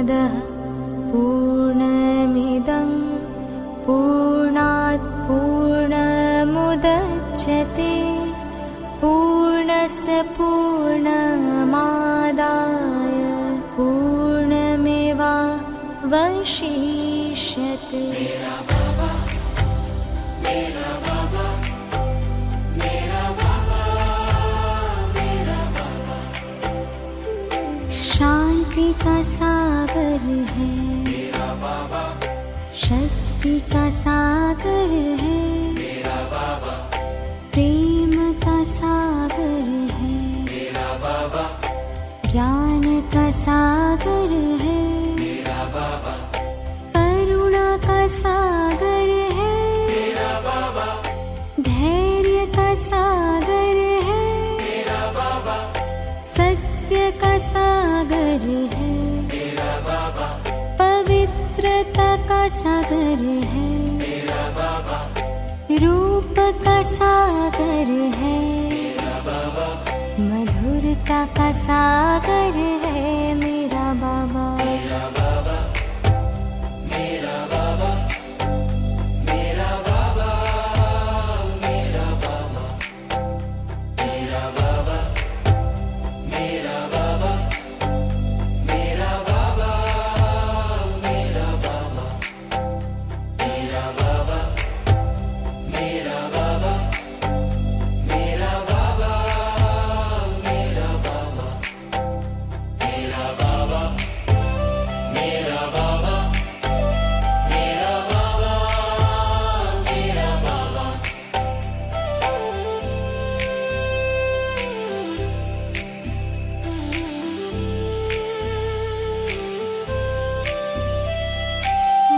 पूर्णमदः पूर्णमिदं पूर्णात् पूर्णमुदच्यते पूर्णस्य पूर्णमादाय पूर्णमेवावशिष्यते। शांति का सागर है, शक्ति का सागर है, प्रेम का सागर है, ज्ञान का सागर है, करुणा का सागर है, धैर्य का सागर है, सत्य का सागर है, पवित्रता का सागर है, रूप का सागर है, मधुरता का सागर है मेरा बाबा।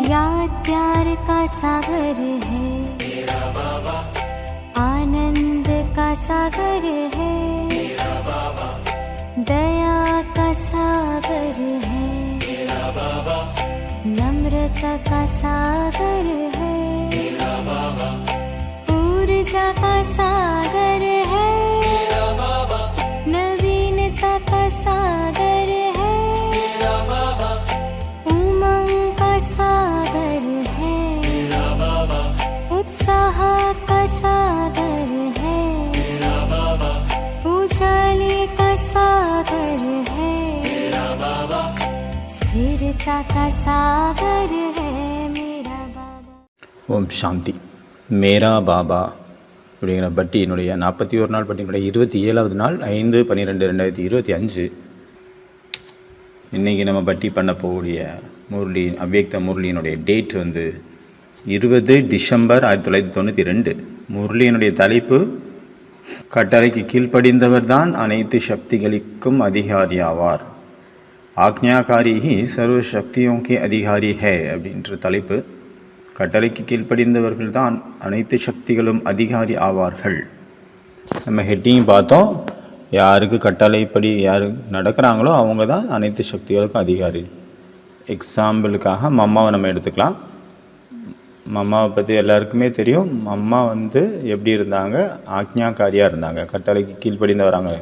याद प्यार का सागर है, आनंद का सागर है, दया का सागर है, नम्रता का सागर है, ऊर्जा का सागर है, नवीनता का सागर है, उमंग का सागर है, उत्साह का सागर है, उजाले का सागर है, स्थिरता का सागर है मेरा बाबा। ஓம் சாந்தி. மேரா பாபா அப்படிங்கிற பட்டி என்னுடைய 41 நாள் பட்டியினுடைய 27வது நாள் 5/12/2025. இன்றைக்கி நம்ம பட்டி பண்ண போகக்கூடிய முரளி அவ்யக்த முரளியினுடைய டேட் 20 டிசம்பர் 1992. முரளியினுடைய தலைப்பு கட்டளைக்கு கீழ்ப்படிந்தவர் தான் அனைத்து சக்திகளுக்கும் அதிகாரி ஆவார். ஆக்ஞாகாரி ஹி சர்வ சக்தியோं के அதிகாரி है அப்படின்ற தலைப்பு. கட்டளைக்கு கீழ்ப்படிந்தவர்கள் தான் அனைத்து சக்திகளும் அதிகாரி ஆவார்கள். நம்ம ஹெட்டிங் பார்த்தோம். யாருக்கு கட்டளைப்படி யார் நடக்கிறாங்களோ அவங்க தான் அனைத்து சக்திகளுக்கும் அதிகாரி. எக்ஸாம்பிளுக்காக மம்மாவை நம்ம எடுத்துக்கலாம். மம்மாவை பற்றி எல்லாருக்குமே தெரியும். மம்மா எப்படி இருந்தாங்க? ஆக்ஞாக்காரியாக இருந்தாங்க, கட்டளைக்கு கீழ்ப்படிந்து வராங்க.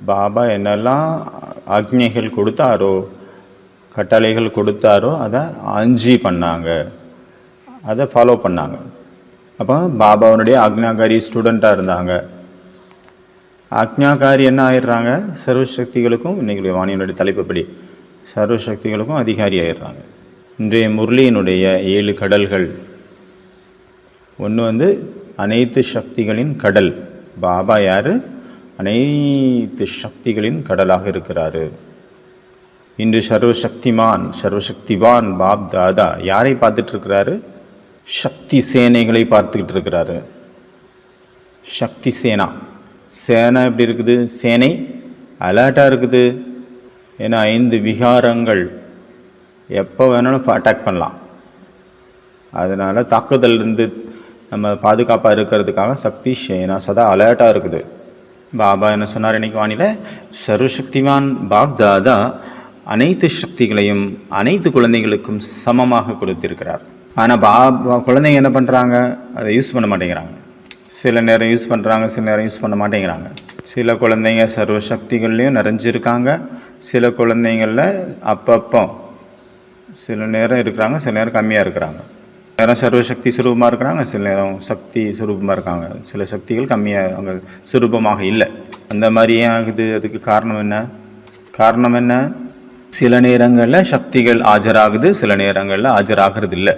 பாபா என்னெல்லாம் ஆக்ஞைகள் கொடுத்தாரோ, கட்டளைகள் கொடுத்தாரோ அதை ஆஞ்சி பண்ணாங்க, அதை ஃபாலோ பண்ணாங்க. அப்போ பாபாவுடைய ஆக்ஞாக்காரி ஸ்டூடெண்ட்டாக இருந்தாங்க. ஆக்ஞாக்காரி என்ன ஆயிடுறாங்க? சர்வசக்திகளுக்கும், இன்றைக்கி வாணியினுடைய தலைப்புப்படி சர்வசக்திகளுக்கும் அதிகாரி ஆயிடுறாங்க. இன்றைய முரளியினுடைய 7 கடல்கள். ஒன்று அனைத்து சக்திகளின் கடல். பாபா யார்? அனைத்து சக்திகளின் கடலாக இருக்கிறாரு. இன்று சர்வசக்திவான் பாப் தாதா யாரை பார்த்துட்ருக்கிறாரு? சக்தி சேனைகளை பார்த்துக்கிட்டு இருக்கிறாரு. சக்தி சேனா எப்படி இருக்குது? சேனை அலர்ட்டாக இருக்குது. ஏன்னா 5 விகாரங்கள் எப்போ வேணாலும் அட்டாக் பண்ணலாம். அதனால் தாக்குதலிருந்து நம்ம பாதுகாப்பாக இருக்கிறதுக்காக சக்தி சேனா சதா அலர்ட்டாக இருக்குது. பாபா என்ன சொன்னார் இன்னைக்கு வானிலை? சர்வசக்திவான் பாப் தாதா அனைத்து சக்திகளையும் அனைத்து குழந்தைகளுக்கும் சமமாக கொடுத்திருக்கிறார். ஆனால் பாபா குழந்தைங்க என்ன பண்ணுறாங்க? அதை யூஸ் பண்ண மாட்டேங்கிறாங்க. சில நேரம் யூஸ் பண்ணுறாங்க, சில நேரம் யூஸ் பண்ண மாட்டேங்கிறாங்க. சில குழந்தைங்க சர்வசக்திகள்லையும் நிறைஞ்சிருக்காங்க, சில குழந்தைங்களில் அப்பப்போ சில நேரம் இருக்கிறாங்க, சில நேரம் கம்மியாக இருக்கிறாங்க. நேரம் சர்வசக்தி சுரூபமாக இருக்கிறாங்க, சில நேரம் சக்தி சுரூபமாக இருக்காங்க. சில சக்திகள் கம்மியாக அங்கே சுரூபமாக இல்லை. அந்த மாதிரி ஏன் ஆகுது? அதுக்கு காரணம் என்ன? சில நேரங்களில் சக்திகள் ஆஜராகுது, சில நேரங்களில் ஆஜராகிறது இல்லை.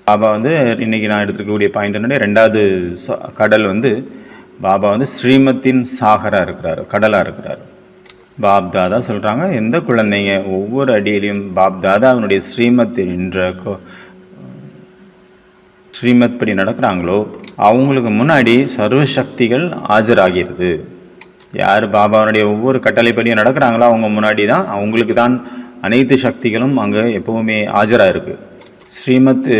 பாபா இன்றைக்கி நான் எடுத்துக்கக்கூடிய பாயிண்ட் என்னுடைய 2வது கடல் பாபா ஸ்ரீமத்தின் சாகராக இருக்கிறார், கடலாக இருக்கிறார். பாப் தாதா சொல்கிறாங்க, எந்த குழந்தைங்க ஒவ்வொரு அடியிலையும் பாப் தாதா அவனுடைய ஸ்ரீமத் படி நடக்கிறாங்களோ அவங்களுக்கு முன்னாடி சர்வசக்திகள் ஆஜராகிறது. யார் பாபாவனுடைய ஒவ்வொரு கட்டளைப்படியும் நடக்கிறாங்களோ அவங்க முன்னாடி தான், அவங்களுக்கு தான் அனைத்து சக்திகளும் அங்கே எப்போவுமே ஆஜராக இருக்குது. ஸ்ரீமத்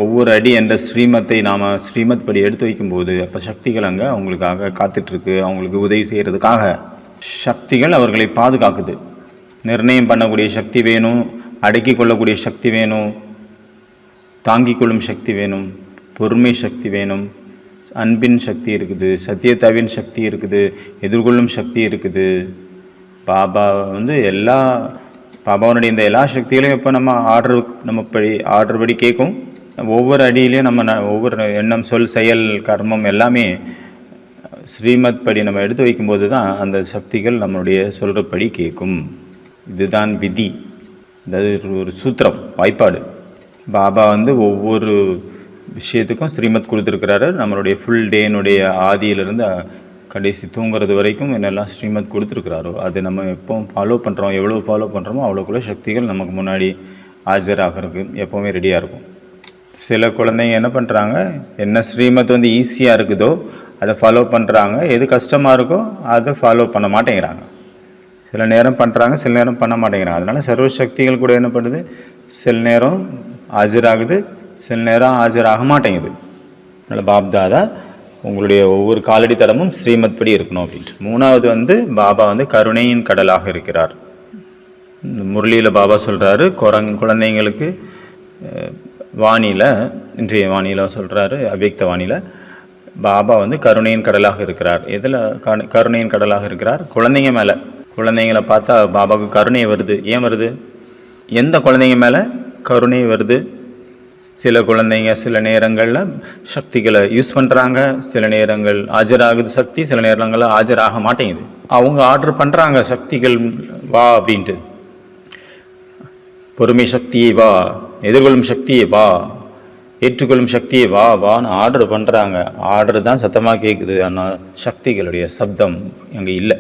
ஒவ்வொரு அடி என்ற ஸ்ரீமத்தை நாம் ஸ்ரீமத் படி எடுத்து வைக்கும்போது அப்போ சக்திகள் அங்கே அவங்களுக்காக காத்துட்ருக்கு, அவங்களுக்கு உதவி செய்கிறதுக்காக. சக்திகள் அவர்களை பாதுகாக்குது. நிர்ணயம் பண்ணக்கூடிய சக்தி வேணும், அடக்கி கொள்ளக்கூடிய சக்தி வேணும், தாங்கிக் கொள்ளும் சக்தி வேணும், பொறுமை சக்தி வேணும், அன்பின் சக்தி இருக்குது, சத்தியத்தாவின் சக்தி இருக்குது, எதிர்கொள்ளும் சக்தி இருக்குது. பாபா பாபாவுடைய இந்த எல்லா சக்திகளையும் எப்போ நம்ம ஆர்டர் படி கேட்கும். ஒவ்வொரு அடியிலையும் நம்ம ஒவ்வொரு எண்ணம், சொல், செயல், கர்மம் எல்லாமே ஸ்ரீமத் படி நம்ம எடுத்து வைக்கும்போது தான் அந்த சக்திகள் நம்மளுடைய சொல்கிறபடி கேட்கும். இதுதான் விதி, அதாவது ஒரு சூத்திரம், வாய்ப்பாடு. பாபா ஒவ்வொரு விஷயத்துக்கும் ஸ்ரீமத் கொடுத்துருக்கிறாரு. நம்மளுடைய ஃபுல் டேனுடைய ஆதியிலிருந்து கடைசி தூங்குறது வரைக்கும் என்னெல்லாம் ஸ்ரீமத் கொடுத்துருக்குறாரோ அது நம்ம எப்போவும் ஃபாலோ பண்ணுறோம். எவ்வளோ ஃபாலோ பண்ணுறோமோ அவ்வளோக்குள்ள சக்திகள் நமக்கு முன்னாடி ஆஜராகிறதுக்கு எப்போவுமே ரெடியாக இருக்கும். சில குழந்தைங்க என்ன பண்ணுறாங்க, என்ன ஸ்ரீமத் ஈஸியாக இருக்குதோ அதை ஃபாலோ பண்ணுறாங்க, எது கஷ்டமாக இருக்கோ அதை ஃபாலோ பண்ண மாட்டேங்கிறாங்க. சில நேரம் பண்ணுறாங்க, சில நேரம் பண்ண மாட்டேங்கிறாங்க. அதனால் சர்வசக்திகள் கூட என்ன பண்ணுது, சில நேரம் ஆஜராகுது, சில நேரம் ஆஜராக மாட்டேங்குது. அதனால் பாப் தாதா உங்களுடைய ஒவ்வொரு காலடி தடமும் ஸ்ரீமத் படி இருக்கணும் அப்படின்ட்டு. 3வது பாபா கருணையின் கடலாக இருக்கிறார். முரளியில் பாபா சொல்கிறாரு, குழந்தைங்களுக்கு வாணியில், இன்றைய வாணியில் சொல்கிறாரு, அவ்யக்த வாணியில் பாபா கருணையின் கடலாக இருக்கிறார். எதில் கருணையின் கடலாக இருக்கிறார்? குழந்தைங்க மேலே. குழந்தைங்களை பார்த்தா பாபாவுக்கு கருணை வருது. ஏன் வருது? எந்த குழந்தைங்க மேலே கருணை வருது? சில குழந்தைங்க சில நேரங்களில் சக்திகளை யூஸ் பண்ணுறாங்க, சில நேரங்கள் ஆஜராகுது சக்தி, சில நேரங்களில் ஆஜராக மாட்டேங்குது. அவங்க ஆர்டர் பண்ணுறாங்க, சக்திகள் வா அப்படின்ட்டு, பொறுமை சக்தியை வா, எதிர்கொள்ளும் சக்தியை வா, ஏற்றுக்கொள்ளும் சக்தியை வா வான்னு ஆர்டர் பண்ணுறாங்க. ஆர்டர் தான் சத்தமாக கேட்குது, ஆனால் சக்திகளுடைய சப்தம் அங்கே இல்லை,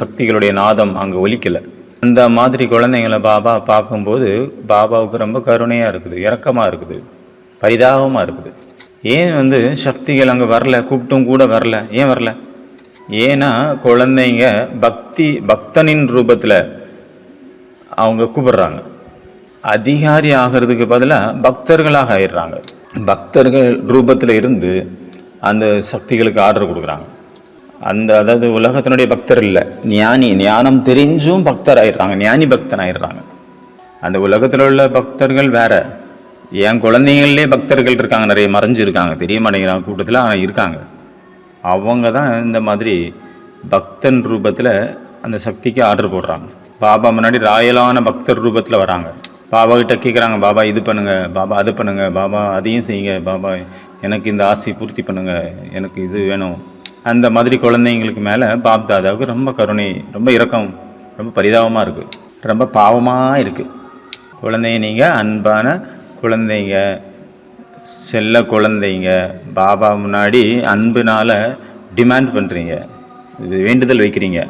சக்திகளுடைய நாதம் அங்கே ஒலிக்கலை. அந்த மாதிரி குழந்தைங்களை பாபா பார்க்கும்போது பாபாவுக்கு ரொம்ப கருணையாக இருக்குது, இரக்கமாக இருக்குது, பரிதாபமாக இருக்குது. ஏன் சக்திகள் அங்கே வரல, கூப்பிட்டும் கூட வரல. ஏன் வரல? ஏன்னா குழந்தைங்க பக்தனின் ரூபத்தில் அவங்க கூப்பிடுறாங்க. அதிகாரி ஆகிறதுக்கு பதிலாக பக்தர்களாக ஆயிடுறாங்க. பக்தர்கள் ரூபத்தில் இருந்து அந்த சக்திகளுக்கு ஆர்டர் கொடுக்குறாங்க. அதாவது உலகத்தினுடைய பக்தர் இல்லை, ஞானம் தெரிஞ்சும் பக்தர் ஆயிடுறாங்க, ஞானி பக்தன் ஆயிடுறாங்க. அந்த உலகத்தில் உள்ள பக்தர்கள் வேற. என் குழந்தைங்களே பக்தர்கள் இருக்காங்க, நிறைய மறைஞ்சிருக்காங்க, தெரிய மாட்டேங்கிறாங்க கூட்டத்தில், ஆனால் இருக்காங்க. அவங்க தான் இந்த மாதிரி பக்தன் ரூபத்தில் அந்த சக்திக்கு ஆர்டர் போடுறாங்க. பாபா முன்னாடி ராயலான பக்தர் ரூபத்தில் வராங்க. பாபா கிட்ட கேட்குறாங்க, பாபா இது பண்ணுங்கள், பாபா அது பண்ணுங்கள், பாபா அதையும் செய்யுங்க, பாபா எனக்கு இந்த ஆசை பூர்த்தி பண்ணுங்கள், எனக்கு இது வேணும். அந்த மாதிரி குழந்தைங்களுக்கு மேலே பாப் தாதாவுக்கு ரொம்ப கருணை, ரொம்ப இரக்கம், ரொம்ப பரிதாபமாக இருக்குது, ரொம்ப பாவமாக இருக்குது. குழந்தைங்க, நீங்கள் அன்பான குழந்தைங்க, செல்ல குழந்தைங்க, பாபா முன்னாடி அன்புனால் டிமாண்ட் பண்ணுறீங்க, இது வேண்டுதல் வைக்கிறீங்க.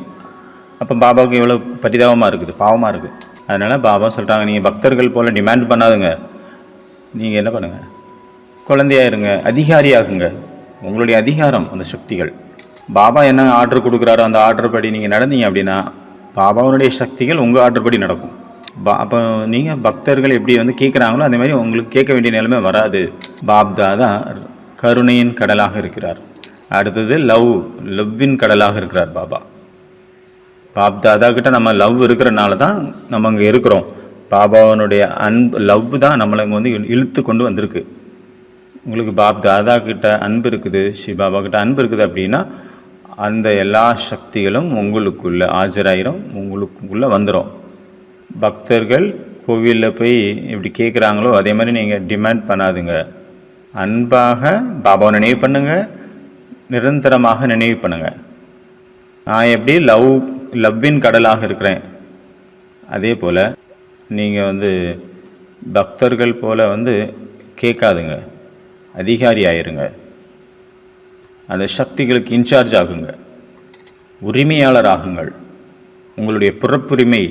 அப்போ பாபாவுக்கு எவ்வளோ பரிதாபமாக இருக்குது, பாவமாக இருக்குது. அதனால் பாபா சொல்கிறாங்க, நீங்கள் பக்தர்கள் போல் டிமாண்ட் பண்ணாதுங்க, நீங்கள் என்ன பண்ணுங்கள், குழந்தையாக இருங்க, அதிகாரியாகுங்க. உங்களுடைய அதிகாரம் அந்த சக்திகள். பாபா என்ன ஆர்டர் கொடுக்குறாரோ அந்த ஆர்டர் படி நீங்கள் நடந்தீங்க அப்படின்னா பாபாவுடைய சக்திகள் உங்கள் ஆர்டர் படி நடக்கும். அப்போ நீங்கள் பக்தர்கள் எப்படி கேட்குறாங்களோ அதே மாதிரி உங்களுக்கு கேட்க வேண்டிய நிலைமை வராது. பாப் தாதா கருணையின் கடலாக இருக்கிறார். அடுத்தது லவ்வின் கடலாக இருக்கிறார் பாபா. பாப் தாதா கிட்ட நம்ம லவ் இருக்கிறனால தான் நம்ம அங்கே இருக்கிறோம். பாபாவனுடைய லவ் தான் நம்மளை இழுத்து கொண்டு வந்திருக்கு. உங்களுக்கு பாப் தாதா கிட்ட அன்பு இருக்குது, ஸ்ரீ பாபா கிட்ட அன்பு இருக்குது அப்படின்னா அந்த எல்லா சக்திகளும் உங்களுக்குள்ளே ஆஜராயிரும், உங்களுக்குள்ளே வந்துடும். பக்தர்கள் கோவிலில் போய் எப்படி கேட்குறாங்களோ அதே மாதிரி நீங்கள் டிமாண்ட் பண்ணாதுங்க. அன்பாக பாபாவை நினைவு பண்ணுங்கள், நிரந்தரமாக நினைவு பண்ணுங்கள். நான் எப்படி லவ்வின் கடலாக இருக்கிறேன், அதே போல் நீங்கள் பக்தர்கள் போல் கேட்காதுங்க, அதிகாரி ஆயிருங்க. அந்த சக்திகளுக்கு இன்சார்ஜ் ஆகுங்க, உரிமையாளர் ஆகுங்கள். உங்களுடைய பிறப்புரிமை.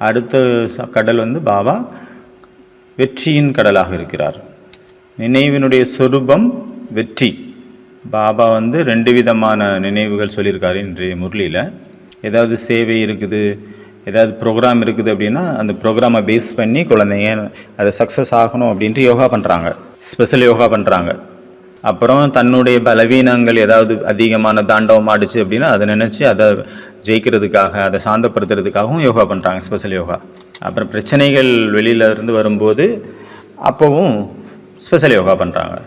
அடுத்த கடல் பாபா வெற்றியின் கடலாக இருக்கிறார். நினைவினுடைய சொரூபம் வெற்றி. பாபா 2 விதமான நினைவுகள் சொல்லியிருக்காரு இன்றைய முரளியில். ஏதாவது சேவை இருக்குது, ஏதாவது ப்ரோக்ராம் இருக்குது அப்படின்னா அந்த ப்ரோக்ராமை பேஸ் பண்ணி குழந்தைங்க அதை சக்ஸஸ் ஆகணும் அப்படின்ட்டு யோகா பண்ணுறாங்க, ஸ்பெஷல் யோகா பண்ணுறாங்க. அப்புறம் தன்னுடைய பலவீனங்கள் ஏதாவது அதிகமான தாண்டவம் ஆடிச்சு அப்படின்னா அதை நினச்சி அதை ஜெயிக்கிறதுக்காக, அதை சாந்தப்படுத்துறதுக்காகவும் யோகா பண்ணுறாங்க, ஸ்பெஷல் யோகா. அப்புறம் பிரச்சனைகள் வெளியிலேருந்து வரும்போது அப்போவும் ஸ்பெஷல் யோகா பண்ணுறாங்க.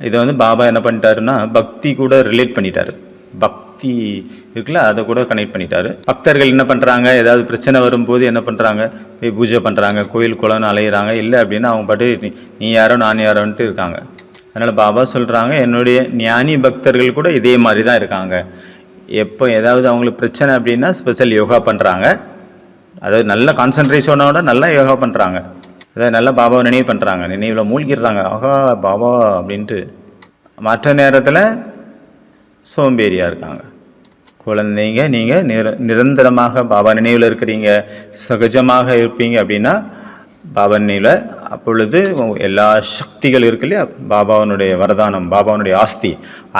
இதை பாபா என்ன பண்ணிட்டாருன்னா பக்தி கூட ரிலேட் பண்ணிட்டாரு. பக்தி இருக்குல்ல, அதை கூட கனெக்ட் பண்ணிட்டாரு. பக்தர்கள் என்ன பண்ணுறாங்க, ஏதாவது பிரச்சனை வரும்போது என்ன பண்ணுறாங்க, போய் பூஜை பண்ணுறாங்க, கோயில் குளம்னு அலையிறாங்க. இல்லை அப்படின்னா அவங்க பாட்டு நீ யாரோ நான் யாரோன்ட்டு இருக்காங்க. அதனால் பாபா சொல்கிறாங்க, என்னுடைய ஞானி பக்தர்கள் கூட இதே மாதிரி தான் இருக்காங்க. எப்போ ஏதாவது அவங்களுக்கு பிரச்சனை அப்படின்னா ஸ்பெஷல் யோகா பண்ணுறாங்க. அதாவது நல்ல கான்சன்ட்ரேஷனோட நல்லா யோகா பண்ணுறாங்க. அதாவது நல்லா பாபாவை நினைவு பண்ணுறாங்க, நினைவில் மூழ்கிடுறாங்க, ஆகா பாபா அப்படின்ட்டு. மற்ற நேரத்தில் சோம்பேறியாக இருக்காங்க. குழந்தைங்க நீங்கள் நிரந்தரமாக பாபா நினைவில் இருக்கிறீங்க, சகஜமாக இருப்பீங்க அப்படின்னா பாபா நினைவில். அப்பொழுது எல்லா சக்திகள் இருக்கு இல்லையா, பாபாவனுடைய வரதானம், பாபாவனுடைய ஆஸ்தி,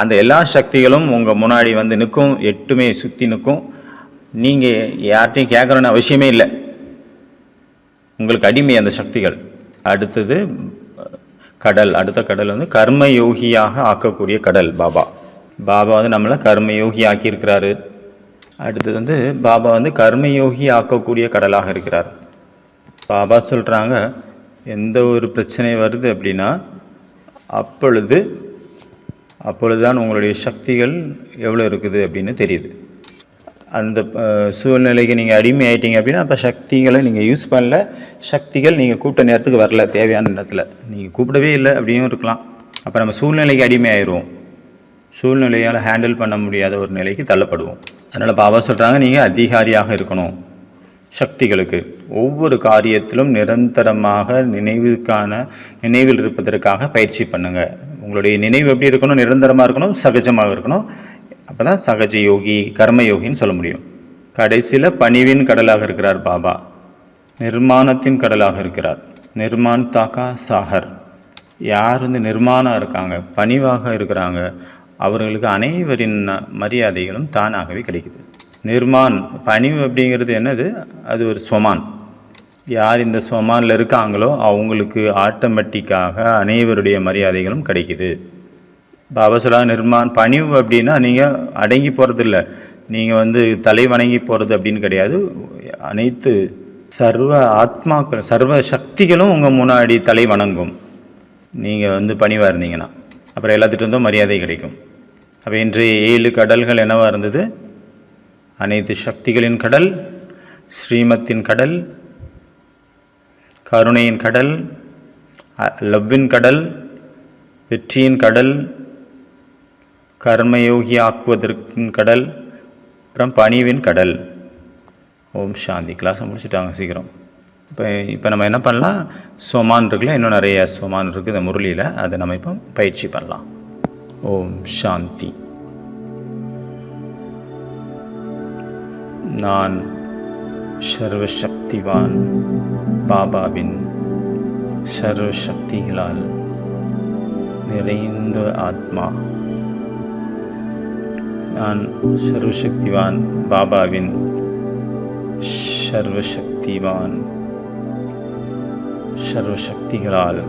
அந்த எல்லா சக்திகளும் உங்கள் முன்னாடி நிற்கும், எட்டுமே சுற்றி நிற்கும். நீங்கள் யார்ட்டையும் கேட்குறோன்னு அவசியமே இல்லை, உங்களுக்கு அடிமை அந்த சக்திகள். அடுத்தது கடல். அடுத்த கடல் கர்மயோகியாக ஆக்கக்கூடிய கடல் பாபா. பாபா நம்மளை கர்மயோகி ஆக்கியிருக்கிறாரு. அடுத்தது பாபா கர்மயோகி ஆக்கக்கூடிய கடலாக இருக்கிறார். பாபா சொல்கிறாங்க, எந்த ஒரு பிரச்சனை வருது அப்படின்னா அப்பொழுதுதான் உங்களுடைய சக்திகள் எவ்வளோ இருக்குது அப்படின்னு தெரியுது. அந்த சூழ்நிலைக்கு நீங்கள் அடிமை ஆகிட்டீங்க அப்படின்னா அப்போ சக்திகளை நீங்கள் யூஸ் பண்ணல, சக்திகள் நீங்கள் கூப்பிட்ட நேரத்துக்கு வரல, தேவையான நேரத்தில் நீங்கள் கூப்பிடவே இல்லை அப்படியும் இருக்கலாம். அப்போ நம்ம சூழ்நிலைக்கு அடிமை ஆயிடுவோம், சூழ்நிலையால் ஹேண்டில் பண்ண முடியாத ஒரு நிலைக்கு தள்ளப்படுவோம். அதனால் பாபா சொல்கிறாங்க, நீங்கள் அதிகாரியாக இருக்கணும். சக்திகளுக்கு ஒவ்வொரு காரியத்திலும் நிரந்தரமாக நினைவில் இருப்பதற்காக பயிற்சி பண்ணுங்கள். உங்களுடைய நினைவு எப்படி இருக்கணும், நிரந்தரமாக இருக்கணும், சகஜமாக இருக்கணும். அப்போ தான் சகஜ யோகி, கர்மயோகின்னு சொல்ல முடியும். கடைசியில் பணிவின் கடலாக இருக்கிறார் பாபா, நிர்மாணத்தின் கடலாக இருக்கிறார். நிர்மான் தாக்கா சாகர். யார் நிர்மாணம் இருக்காங்க, பணிவாக இருக்கிறாங்க, அவர்களுக்கு அனைவரின் மரியாதைகளும் தானாகவே கிடைக்குது. நிர்மான் பணிவு அப்படிங்கிறது என்னது, அது ஒரு ஸ்வமான். யார் இந்த ஸ்வமானில் இருக்காங்களோ அவங்களுக்கு ஆட்டோமேட்டிக்காக அனைவருடைய மரியாதைகளும் கிடைக்குது. பாபா சொல்ல நிர்மான் பணிவு அப்படின்னா நீங்கள் அடங்கி போகிறதில்ல, நீங்கள் தலை வணங்கி போகிறது அப்படின்னு கிடையாது. அனைத்து சர்வ ஆத்மாக்கள், சர்வ சக்திகளும் உங்கள் முன்னாடி தலை வணங்கும் நீங்கள் பணிவாக இருந்தீங்கன்னா. அப்புறம் எல்லாத்துட்டு மரியாதை கிடைக்கும். அப்போ இன்றைய 7 கடல்கள் என்னவாக இருந்தது, அனைத்து சக்திகளின் கடல், ஸ்ரீமத்தின் கடல், கருணையின் கடல், லவ்வின் கடல், வெற்றியின் கடல், கர்மயோகி ஆக்குவதற்கின் கடல், அப்புறம் பணிவின் கடல். ஓம் சாந்தி. கிளாஸை முடிச்சுட்டாங்க சீக்கிரம். இப்போ நம்ம என்ன பண்ணலாம், சோமான் இருக்குல்ல, இன்னும் நிறைய சோமான் இருக்குது இந்த முரளியில், அதை நம்ம இப்போ பயிற்சி பண்ணலாம். ஓம் சாந்தி. நான் சர்வசக்திவான் பாபாவின் சர்வசக்திகளால் நிறைந்த ஆத்மா. நான் சர்வசக்திவான் பாபாவின் சர்வசக்திகளால்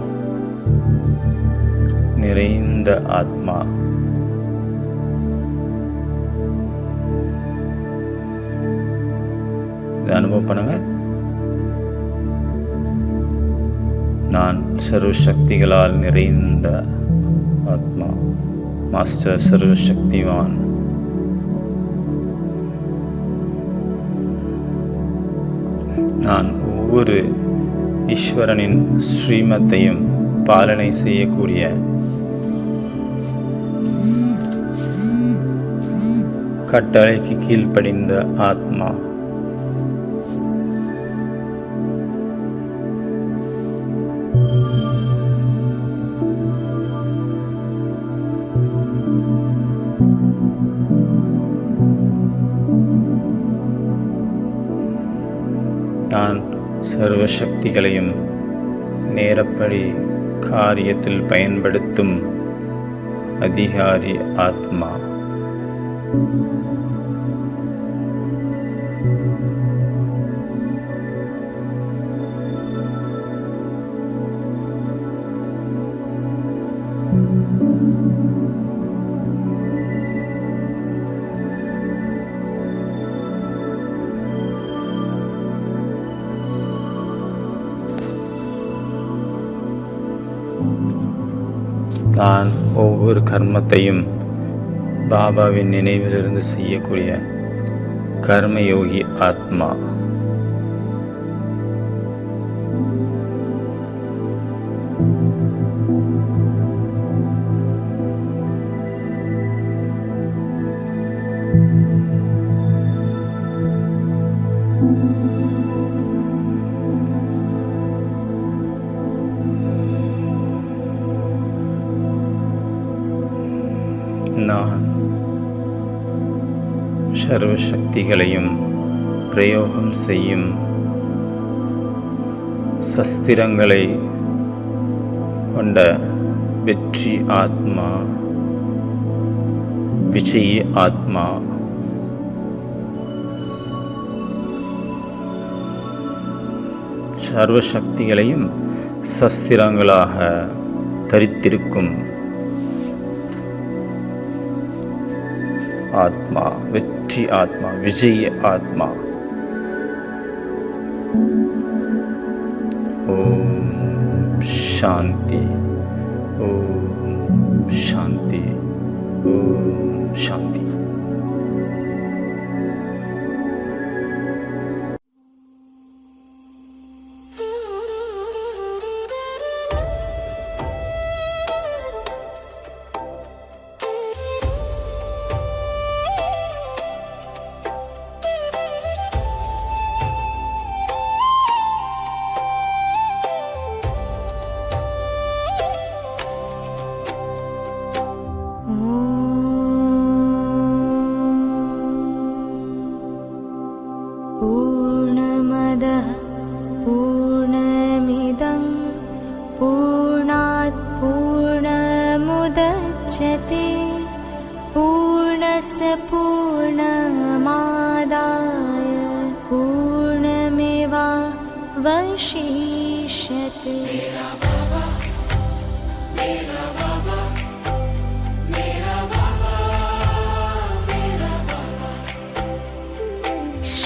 நிறைந்த ஆத்மா. அனுபவம் பண்ணுங்க. நான் சர்வசக்திகளால் நிறைந்த ஆத்மா. மாஸ்டர் சர்வசக்திவான் நான் ஒவ்வொரு ஈஸ்வரனின் ஸ்ரீமத்தையும் பாலனை செய்யக்கூடிய கட்டளைக்கு கீழ்ப்படிந்த ஆத்மா. நான் சர்வசக்திகளையும் நேரப்படி காரியத்தில் பயன்படுத்தும் அதிகாரி ஆத்மா. நான் ஒவ்வொரு கர்மத்தையும் பாபாவின் நினைவிலிருந்து செய்யக்கூடிய கர்மயோகி ஆத்மா. நான் சர்வசக்திகளையும் பிரயோகம் செய்யும் சஸ்திரங்களை கொண்ட வெற்றி ஆத்மா, விஜயி ஆத்மா. சர்வசக்திகளையும் சஸ்திரங்களாக தரித்திருக்கும் ஆத்மா, வெற்றி ஆத்மா, விஜய ஆத்மா. ஓம் சாந்தி, ஓம் சாந்தி, ஓம் சாந்தி. पूर्णमदः पूर्णमिदं पूर्णात् पूर्णमुदच्यते पूर्णस्य पूर्णमादाय पूर्णमेवावशिष्यते.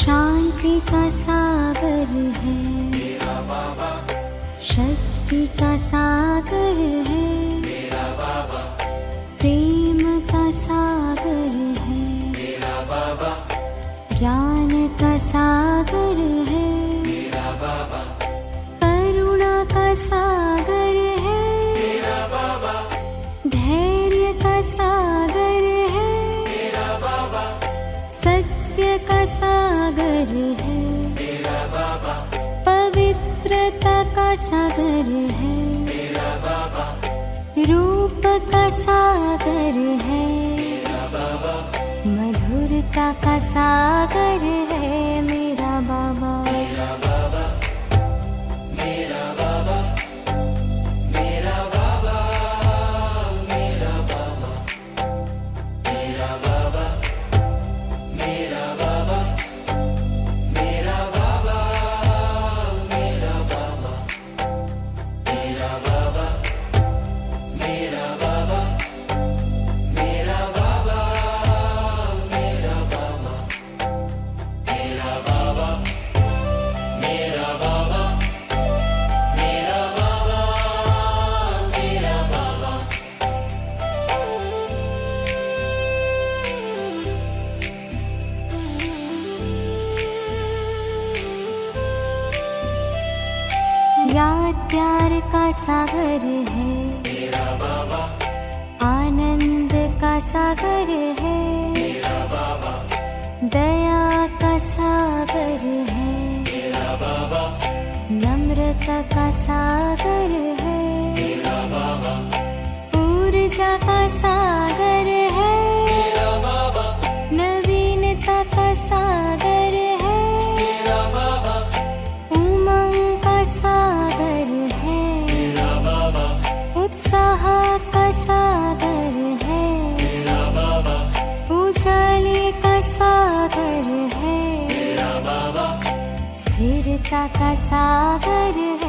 शांति का सागर है, शक्ति का सागर है, प्रेम का सागर है, ज्ञान का सागर है, करुणा का सागर है, धैर्य का सागर है, सत्य का सागर है, पवित्रता का सागर है, रूप का सागर है, मधुरता का सागर है मेरा बाबा. मेरा बाबा याद प्यार का सागर है मेरा बाबा, आनंद का सागर है मेरा बाबा, दया का सागर है मेरा बाबा, नम्रता का सागर है मेरा बाबा, ऊर्जा का सागर है मेरा बाबा, नवीनता का सागर है मेरा बाबा, उमंग का सागर है मेरा बाबा, उत्साह का सागर है मेरा बाबा, उजाले का सागर है मेरा बाबा, स्थिरता का सागर है